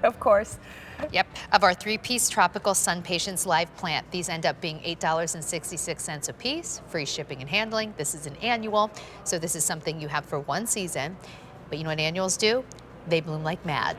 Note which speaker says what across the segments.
Speaker 1: Of course.
Speaker 2: Yep. Of our 3-piece tropical SunPatiens live plant, these end up being $8.66 a piece, free shipping and handling. This is an annual, so this is something you have for one season. But you know what annuals do? They bloom like mad.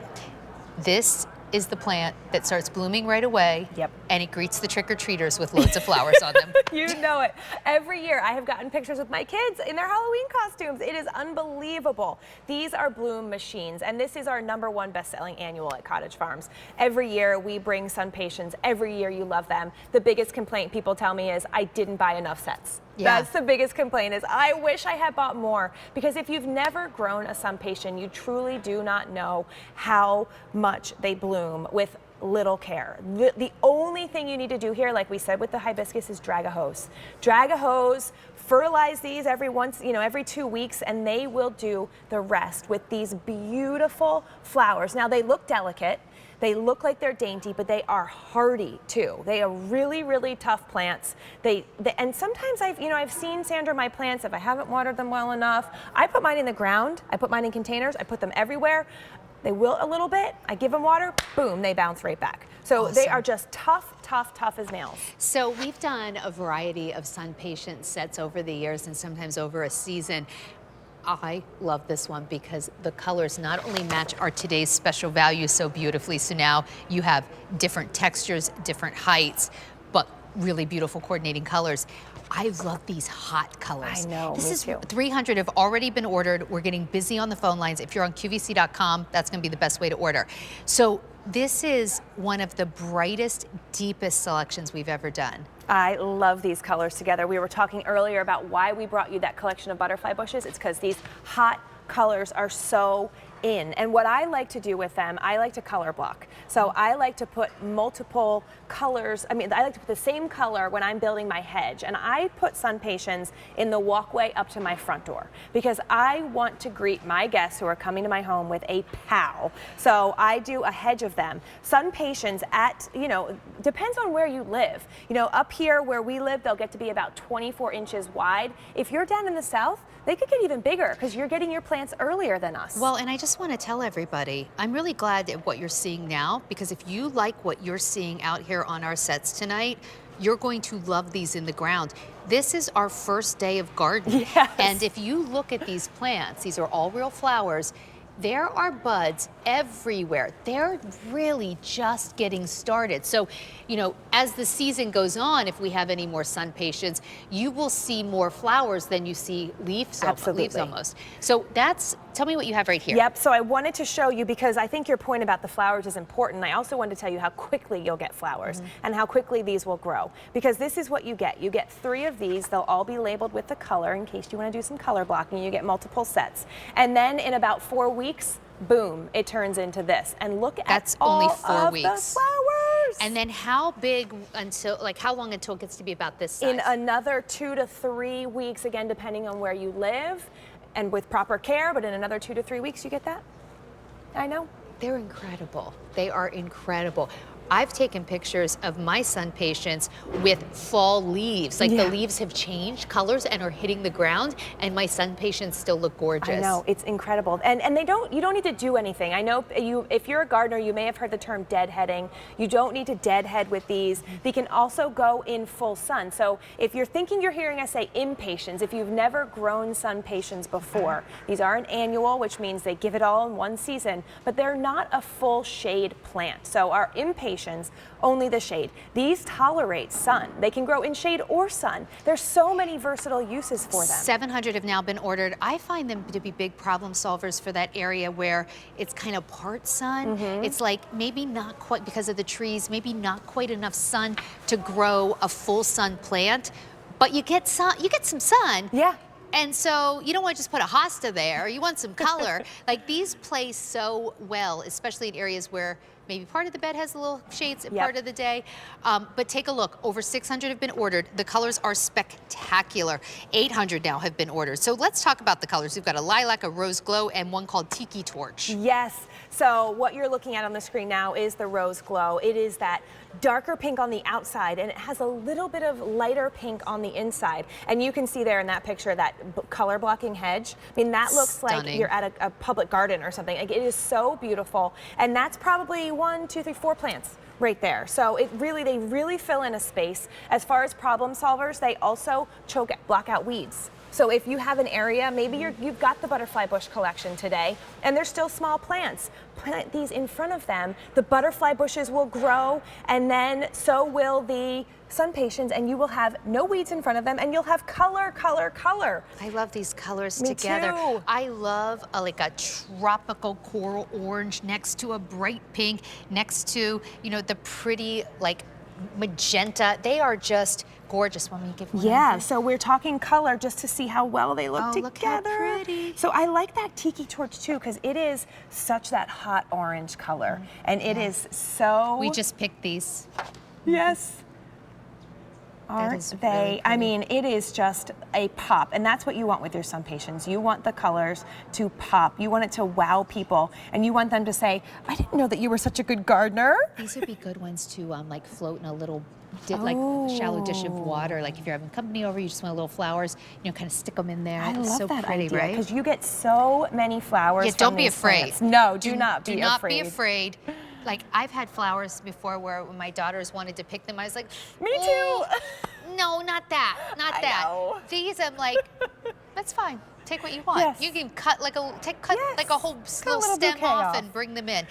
Speaker 2: This is the plant that starts blooming right away.
Speaker 1: Yep.
Speaker 2: And it greets the trick-or-treaters with loads of flowers on them.
Speaker 1: You know it. Every year I have gotten pictures with my kids in their Halloween costumes. It is unbelievable. These are bloom machines, and this is our #1 best-selling annual at Cottage Farms. Every year we bring SunPatiens. Every year you love them. The biggest complaint people tell me is, I didn't buy enough sets.
Speaker 2: Yeah.
Speaker 1: That's the biggest complaint, is I wish I had bought more, because if you've never grown a SunPatien, you truly do not know how much they bloom with little care. The only thing you need to do here, like we said with the hibiscus, is drag a hose. Drag a hose, fertilize these every 2 weeks, and they will do the rest with these beautiful flowers. Now they look delicate. They look like they're dainty, but they are hardy too. They are really, really tough plants. And sometimes I've seen, Sandra, my plants, if I haven't watered them well enough, I put mine in the ground, I put mine in containers, I put them everywhere. They wilt a little bit, I give them water, boom, they bounce right back. So
Speaker 2: Awesome.
Speaker 1: They are just tough, tough, tough as nails.
Speaker 2: So we've done a variety of SunPatiens sets over the years and sometimes over a season. I love this one because the colors not only match our today's special values so beautifully, so now you have different textures, different heights, but really beautiful coordinating colors. I love these hot colors.
Speaker 1: I know,
Speaker 2: this
Speaker 1: me
Speaker 2: is
Speaker 1: too.
Speaker 2: 300 have already been ordered. We're getting busy on the phone lines. If you're on QVC.com, that's going to be the best way to order. So this is one of the brightest, deepest selections we've ever done.
Speaker 1: I love these colors together. We were talking earlier about why we brought you that collection of butterfly bushes. It's because these hot colors are so in. And what I like to do with them, I like to color block. So I like to put multiple colors. I like to put the same color when I'm building my hedge. And I put SunPatiens in the walkway up to my front door because I want to greet my guests who are coming to my home with a pow. So I do a hedge of them. SunPatiens depends on where you live. Up here where we live, they'll get to be about 24 inches wide. If you're down in the south, they could get even bigger because you're getting your plants earlier than us.
Speaker 2: Well, and I just want to tell everybody, I'm really glad at what you're seeing now, because if you like what you're seeing out here on our sets tonight, you're going to love these in the ground. This is our first day of gardening.
Speaker 1: Yes.
Speaker 2: And if you look at these plants, these are all real flowers. There are buds everywhere. They're really just getting started. So, as the season goes on, if we have any more SunPatiens, you will see more flowers than you see leaves.
Speaker 1: Absolutely.
Speaker 2: Leaves almost. So tell me what you have right here.
Speaker 1: Yep, so I wanted to show you, because I think your point about the flowers is important. I also wanted to tell you how quickly you'll get flowers and how quickly these will grow, because this is what you get. You get 3 of these. They'll all be labeled with the color in case you want to do some color blocking. You get multiple sets. And then in about 4 weeks, boom, it turns into this. And look at
Speaker 2: only
Speaker 1: all
Speaker 2: 4
Speaker 1: of
Speaker 2: weeks.
Speaker 1: the flowers.
Speaker 2: And then how long until it gets to be about this size?
Speaker 1: In another 2 to 3 weeks, again, depending on where you live and with proper care, but in another 2 to 3 weeks, you get that. I know.
Speaker 2: They're incredible. They are incredible. I've taken pictures of my SunPatiens with fall leaves. Like the leaves have changed colors and are hitting the ground, and my SunPatiens still look gorgeous.
Speaker 1: I know, it's incredible. And you don't need to do anything. I know if you're a gardener, you may have heard the term deadheading. You don't need to deadhead with these. They can also go in full sun. So if you're thinking you're hearing us say impatiens, if you've never grown SunPatiens before, these are an annual, which means they give it all in one season, but they're not a full shade plant. So our impatiens, only the shade. These tolerate sun. They can grow in shade or sun. There's so many versatile uses for them.
Speaker 2: 700 have now been ordered. I find them to be big problem solvers for that area where it's kind of part sun. It's like maybe not quite, because of the trees, maybe not quite enough sun to grow a full sun plant, but you get sun, you get some sun.
Speaker 1: Yeah.
Speaker 2: And so you don't want to just put a hosta there. You want some color. Like these play so well, especially in areas where maybe part of the bed has a little shades part of the day. But take a look. Over 600 have been ordered. The colors are spectacular. 800 now have been ordered. So let's talk about the colors. We've got a lilac, a rose glow, and one called Tiki Torch.
Speaker 1: Yes. So what you're looking at on the screen now is the rose glow. It is that darker pink on the outside, and it has a little bit of lighter pink on the inside. And you can see there in that picture that color blocking hedge. That looks
Speaker 2: stunning.
Speaker 1: like you're at a public garden or something. Like, it is so beautiful. And that's probably 1, 2, 3, 4 plants right there. So they really fill in a space. As far as problem solvers, they also block out weeds. So if you have an area, maybe you've got the butterfly bush collection today, and they're still small plants. Plant these in front of them. The butterfly bushes will grow, and then so will the SunPatiens, and you will have no weeds in front of them, and you'll have color, color, color.
Speaker 2: I love these colors
Speaker 1: Me
Speaker 2: together.
Speaker 1: too.
Speaker 2: I love like a tropical coral orange next to a bright pink, next to, you know, the pretty like magenta. They are just gorgeous. Want me to give one?
Speaker 1: Yeah, so we're talking color just to see how well they look together.
Speaker 2: Look how pretty.
Speaker 1: So I like that tiki torch too, because it is such that hot orange color, and it is so.
Speaker 2: We just picked these.
Speaker 1: Yes. Aren't they?
Speaker 2: Really,
Speaker 1: I mean, it is just a pop, and that's what you want with your SunPatiens. You want the colors to pop. You want it to wow people, and you want them to say, "I didn't know that you were such a good gardener."
Speaker 2: These would be good ones to like float in a little like shallow dish of water. Like if you're having company over, you just want little flowers, you know, kind of stick them in there.
Speaker 1: I
Speaker 2: It's
Speaker 1: love
Speaker 2: so
Speaker 1: that
Speaker 2: pretty,
Speaker 1: idea,
Speaker 2: right?
Speaker 1: because you get so many flowers.
Speaker 2: Yeah,
Speaker 1: from
Speaker 2: don't be
Speaker 1: these
Speaker 2: afraid.
Speaker 1: plants. No, do not be
Speaker 2: Do not
Speaker 1: afraid.
Speaker 2: be afraid. Like I've had flowers before where when my daughters wanted to pick them, I was like,
Speaker 1: Me too.
Speaker 2: "Oh, no, not that, not
Speaker 1: I
Speaker 2: that."
Speaker 1: know.
Speaker 2: These, I'm like, that's fine. Take what you want.
Speaker 1: Yes.
Speaker 2: You can cut like like a whole
Speaker 1: Cut a
Speaker 2: little
Speaker 1: little
Speaker 2: stem
Speaker 1: bouquet
Speaker 2: off
Speaker 1: off.
Speaker 2: and bring them in.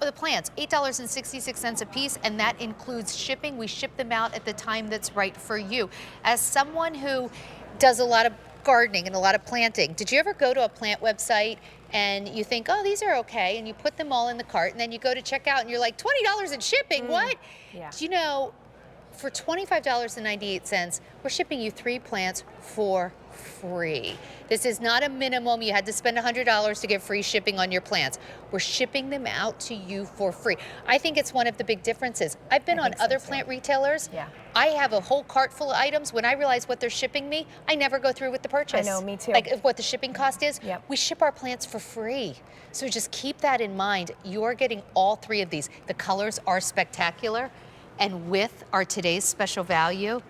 Speaker 2: The plants, $8.66 a piece, and that includes shipping. We ship them out at the time that's right for you. As someone who does a lot of gardening and a lot of planting, did you ever go to a plant website and you think, oh, these are okay, and you put them all in the cart, and then you go to check out and you're like, $20 in shipping, what?
Speaker 1: Yeah.
Speaker 2: Do you know, for $25.98, we're shipping you 3 plants for free. This is not a minimum. You had to spend $100 to get free shipping on your plants. We're shipping them out to you for free. I think it's one of the big differences. I've been on
Speaker 1: think so,
Speaker 2: other
Speaker 1: too.
Speaker 2: plant retailers.
Speaker 1: Yeah.
Speaker 2: I have a whole cart full of items. When I realize what they're shipping me, I never go through with the purchase.
Speaker 1: I know, me too.
Speaker 2: Like what the shipping cost is.
Speaker 1: Yep.
Speaker 2: We ship our plants for free. So just keep that in mind. You're getting all 3 of these. The colors are spectacular. And with our today's special value,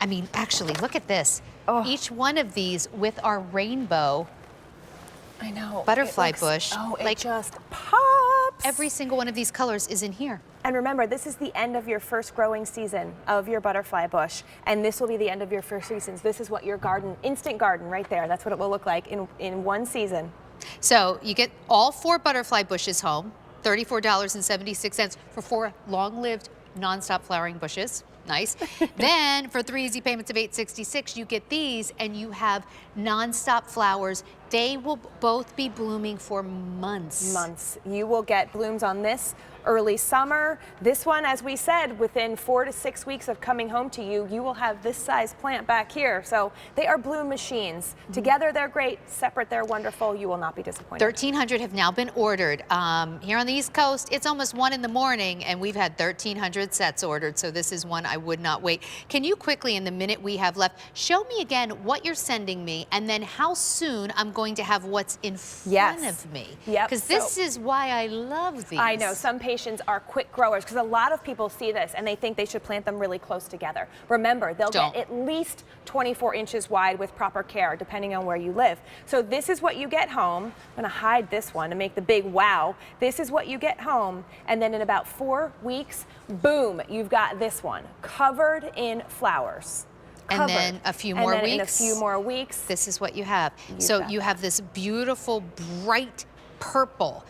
Speaker 2: I mean, actually, look at this.
Speaker 1: Oh.
Speaker 2: Each one of these with our rainbow
Speaker 1: I know.
Speaker 2: butterfly
Speaker 1: It looks-
Speaker 2: bush,
Speaker 1: Oh, it
Speaker 2: like
Speaker 1: just pops.
Speaker 2: every single one of these colors is in here.
Speaker 1: And remember, this is the end of your first growing season of your butterfly bush, and this will be the end of your first seasons. This is what your garden, instant garden right there, that's what it will look like in one season.
Speaker 2: So you get all 4 butterfly bushes home, $34.76 for 4 long-lived, non-stop flowering bushes. Nice. Then for 3 easy payments of $8.66, you get these, and you have non-stop flowers. They will both be blooming for months.
Speaker 1: Months. You will get blooms on this early summer. This one, as we said, within 4 to 6 weeks of coming home to you, you will have this size plant back here. So they are bloom machines. Together they're great, separate they're wonderful. You will not be disappointed.
Speaker 2: 1,300 have now been ordered. Here on the East Coast, it's almost 1 in the morning, and we've had 1,300 sets ordered, so this is one I would not wait. Can you quickly, in the minute we have left, show me again what you're sending me, and then how soon I'm going to have what's in front of me?
Speaker 1: Yep.
Speaker 2: Because this is why I love these.
Speaker 1: I know, SunPatiens are quick growers, because a lot of people see this and they think they should plant them really close together. Remember, they'll get at least 24 inches wide with proper care, depending on where you live. So this is what you get home. I'm gonna hide this one to make the big wow. This is what you get home, and then in about 4 weeks, boom, you've got this one, covered in flowers.
Speaker 2: And then a few more
Speaker 1: and then
Speaker 2: weeks.
Speaker 1: in a few more weeks,
Speaker 2: This is what you have.
Speaker 1: You've
Speaker 2: So
Speaker 1: got
Speaker 2: you
Speaker 1: that.
Speaker 2: have this beautiful, bright purple.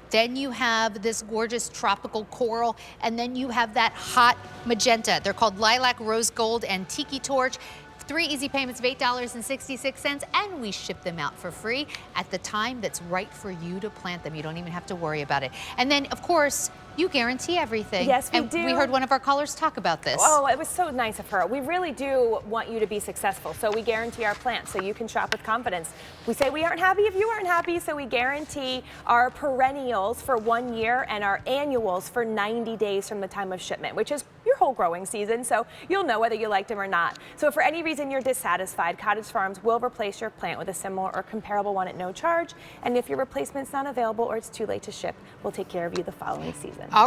Speaker 2: Then you have this gorgeous tropical coral, and then you have that hot magenta. They're called lilac, rose gold, and tiki torch. 3 easy payments of $8.66, and we ship them out for free at the time that's right for you to plant them. You don't even have to worry about it. And then, of course, you guarantee everything.
Speaker 1: Yes, we
Speaker 2: and
Speaker 1: do.
Speaker 2: We heard one of our callers talk about this.
Speaker 1: Oh, it was so nice of her. We really do want you to be successful, so we guarantee our plants so you can shop with confidence. We say we aren't happy if you aren't happy, so we guarantee our perennials for 1 year and our annuals for 90 days from the time of shipment, which is your whole growing season, so you'll know whether you liked them or not. So if for any reason you're dissatisfied, Cottage Farms will replace your plant with a similar or comparable one at no charge, and if your replacement's not available or it's too late to ship, we'll take care of you the following season.
Speaker 2: All right.